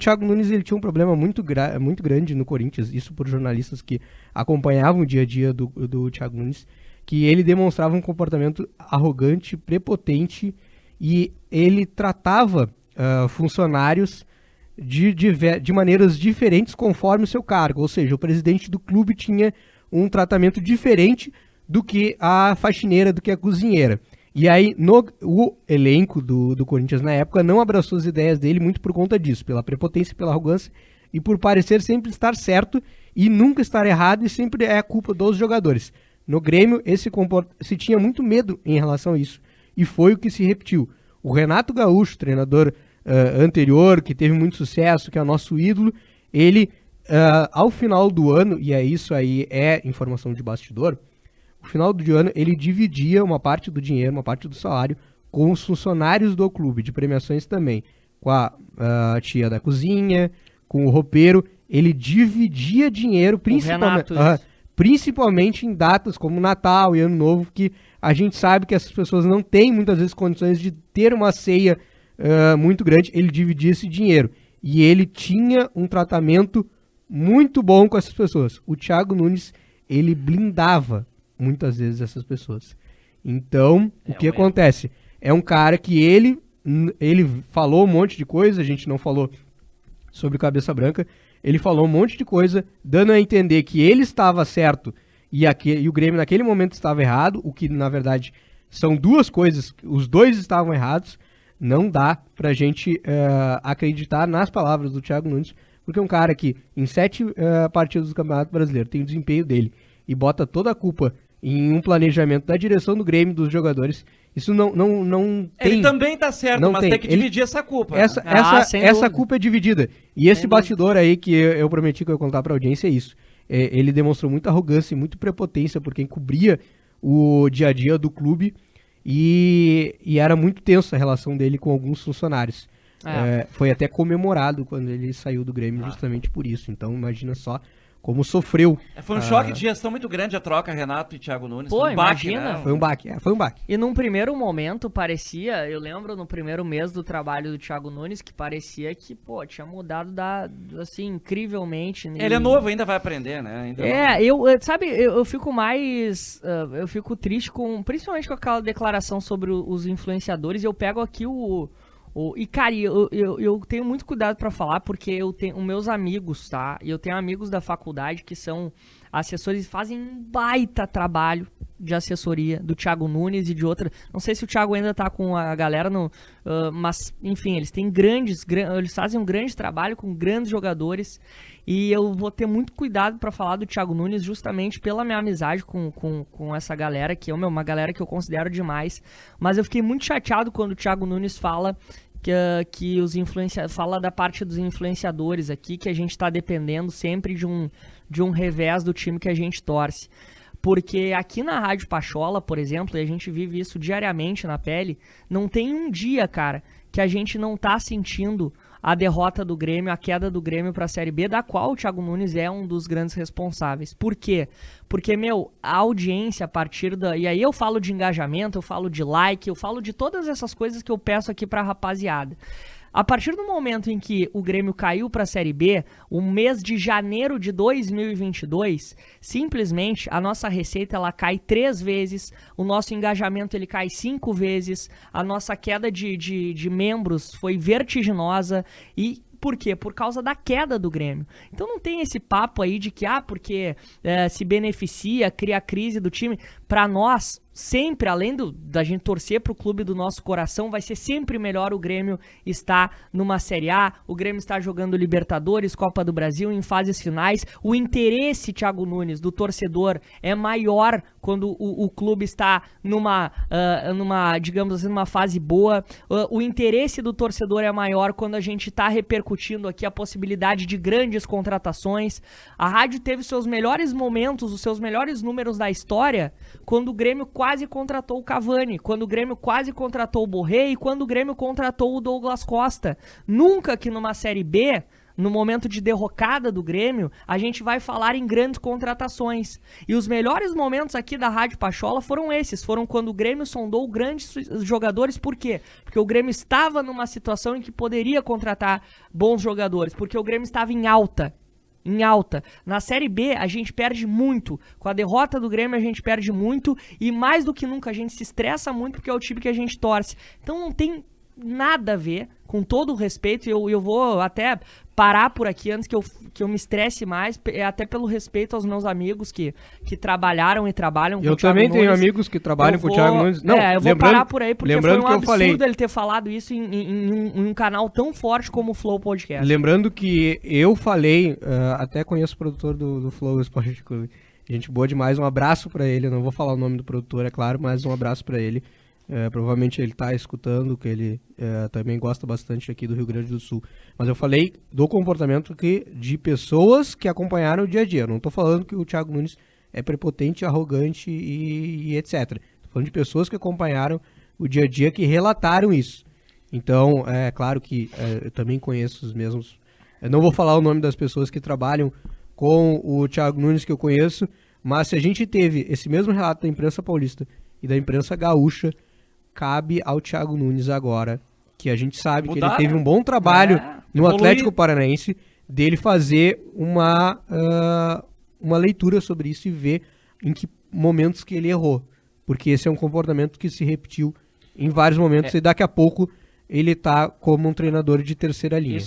Thiago Nunes ele tinha um problema muito grande no Corinthians, isso por jornalistas que acompanhavam o dia a dia do Thiago Nunes, que ele demonstrava um comportamento arrogante, prepotente, e ele tratava funcionários de maneiras diferentes conforme o seu cargo, ou seja, o presidente do clube tinha um tratamento diferente do que a faxineira, do que a cozinheira. E aí o elenco do Corinthians na época não abraçou as ideias dele muito por conta disso, pela prepotência, pela arrogância e por parecer sempre estar certo e nunca estar errado, e sempre é a culpa dos jogadores. No Grêmio se tinha muito medo em relação a isso, e foi o que se repetiu. O Renato Gaúcho, treinador anterior, que teve muito sucesso, que é o nosso ídolo, ele, ao final do ano, e isso aí é informação de bastidor, no final do ano ele dividia uma parte do dinheiro, uma parte do salário, com os funcionários do clube, de premiações também, com a tia da cozinha, com o roupeiro. Ele dividia dinheiro, principalmente em datas como Natal e Ano Novo, que a gente sabe que essas pessoas não têm muitas vezes condições de ter uma ceia muito grande. Ele dividia esse dinheiro e ele tinha um tratamento muito bom com essas pessoas. O Thiago Nunes, ele blindava muitas vezes essas pessoas. Então, o que acontece? É um cara que ele falou um monte de coisa, a gente não falou sobre o Cabeça Branca, ele falou um monte de coisa, dando a entender que ele estava certo e o Grêmio naquele momento estava errado, o que na verdade são duas coisas, os dois estavam errados. Não dá pra gente acreditar nas palavras do Thiago Nunes, porque é um cara que em 7 partidas do Campeonato Brasileiro tem o desempenho dele e bota toda a culpa em um planejamento da direção do Grêmio, dos jogadores. Isso não tem... Ele também tá certo, mas tem que dividir essa culpa. Essa culpa é dividida. E esse bastidor aí que eu prometi que eu ia contar pra audiência é isso. Ele demonstrou muita arrogância e muita prepotência por quem cobria o dia a dia do clube, e era muito tensa a relação dele com alguns funcionários. Foi até comemorado quando ele saiu do Grêmio justamente por isso. Então imagina só como sofreu. Foi um choque de gestão muito grande a troca, Renato e Thiago Nunes. Pô, foi um baque, imagina. Né? Foi um baque. E num primeiro momento parecia, eu lembro no primeiro mês do trabalho do Thiago Nunes, que parecia que, tinha mudado assim, incrivelmente. Ele é novo, ainda vai aprender, né? Eu fico mais, eu fico triste principalmente com aquela declaração sobre os influenciadores, e eu pego aqui e, cara, eu tenho muito cuidado pra falar, porque eu tenho os meus amigos, tá? E eu tenho amigos da faculdade que são assessores e fazem um baita trabalho de assessoria do Thiago Nunes e de outra. Não sei se o Thiago ainda tá com a galera, mas, enfim, eles têm eles fazem um grande trabalho com grandes jogadores. E eu vou ter muito cuidado pra falar do Thiago Nunes justamente pela minha amizade com essa galera, que é uma galera que eu considero demais. Mas eu fiquei muito chateado quando o Thiago Nunes fala que fala da parte dos influenciadores aqui, que a gente tá dependendo sempre de um revés do time que a gente torce. Porque aqui na Rádio Pachola, por exemplo, e a gente vive isso diariamente na pele, não tem um dia, cara, que a gente não tá sentindo a derrota do Grêmio, a queda do Grêmio para a Série B, da qual o Thiago Nunes é um dos grandes responsáveis. Por quê? Porque, a audiência a partir e aí eu falo de engajamento, eu falo de like, eu falo de todas essas coisas que eu peço aqui pra rapaziada. A partir do momento em que o Grêmio caiu para a Série B, o mês de janeiro de 2022, simplesmente a nossa receita ela cai 3 vezes, o nosso engajamento ele cai 5 vezes, a nossa queda de membros foi vertiginosa. E por quê? Por causa da queda do Grêmio. Então não tem esse papo aí de que, porque se beneficia, cria a crise do time. Para nós, sempre, além da gente torcer pro clube do nosso coração, vai ser sempre melhor o Grêmio estar numa Série A, o Grêmio está jogando Libertadores, Copa do Brasil, em fases finais. O interesse, Thiago Nunes, do torcedor é maior quando o clube está numa, digamos assim, numa fase boa. O interesse do torcedor é maior quando a gente está repercutindo aqui a possibilidade de grandes contratações. A rádio teve seus melhores momentos, os seus melhores números da história, quando o Grêmio quase contratou o Cavani, quando o Grêmio quase contratou o Borré e quando o Grêmio contratou o Douglas Costa. Nunca que numa Série B no momento de derrocada do Grêmio, a gente vai falar em grandes contratações. E os melhores momentos aqui da Rádio Pachola foram esses. Foram quando o Grêmio sondou grandes jogadores. Por quê? Porque o Grêmio estava numa situação em que poderia contratar bons jogadores. Porque o Grêmio estava em alta. Em alta. Na Série B, a gente perde muito. Com a derrota do Grêmio, a gente perde muito. E mais do que nunca, a gente se estressa muito porque é o time que a gente torce. Então não tem nada a ver, com todo o respeito, eu vou até parar por aqui antes que eu me estresse mais, até pelo respeito aos meus amigos que trabalharam e trabalham com o Thiago Nunes. Eu também tenho amigos que trabalham com o Thiago Nunes. Não, eu vou parar por aí, porque foi um absurdo ele ter falado isso em um canal tão forte como o Flow Podcast. Lembrando que eu falei, até conheço o produtor do Flow Esporte Clube, gente boa demais, um abraço pra ele, eu não vou falar o nome do produtor, é claro, mas um abraço pra ele. Provavelmente ele está escutando, que ele também gosta bastante aqui do Rio Grande do Sul. Mas eu falei do comportamento de pessoas que acompanharam o dia a dia. Eu não estou falando que o Thiago Nunes é prepotente, arrogante e etc. Estou falando de pessoas que acompanharam o dia a dia, que relataram isso. Então, é claro que eu também conheço os mesmos... Eu não vou falar o nome das pessoas que trabalham com o Thiago Nunes que eu conheço, mas se a gente teve esse mesmo relato da imprensa paulista e da imprensa gaúcha, cabe ao Thiago Nunes agora, que a gente sabe que ele teve um bom trabalho no Atlético Paranaense, dele fazer uma leitura sobre isso e ver em que momentos que ele errou. Porque esse é um comportamento que se repetiu em vários momentos e daqui a pouco ele tá como um treinador de terceira linha.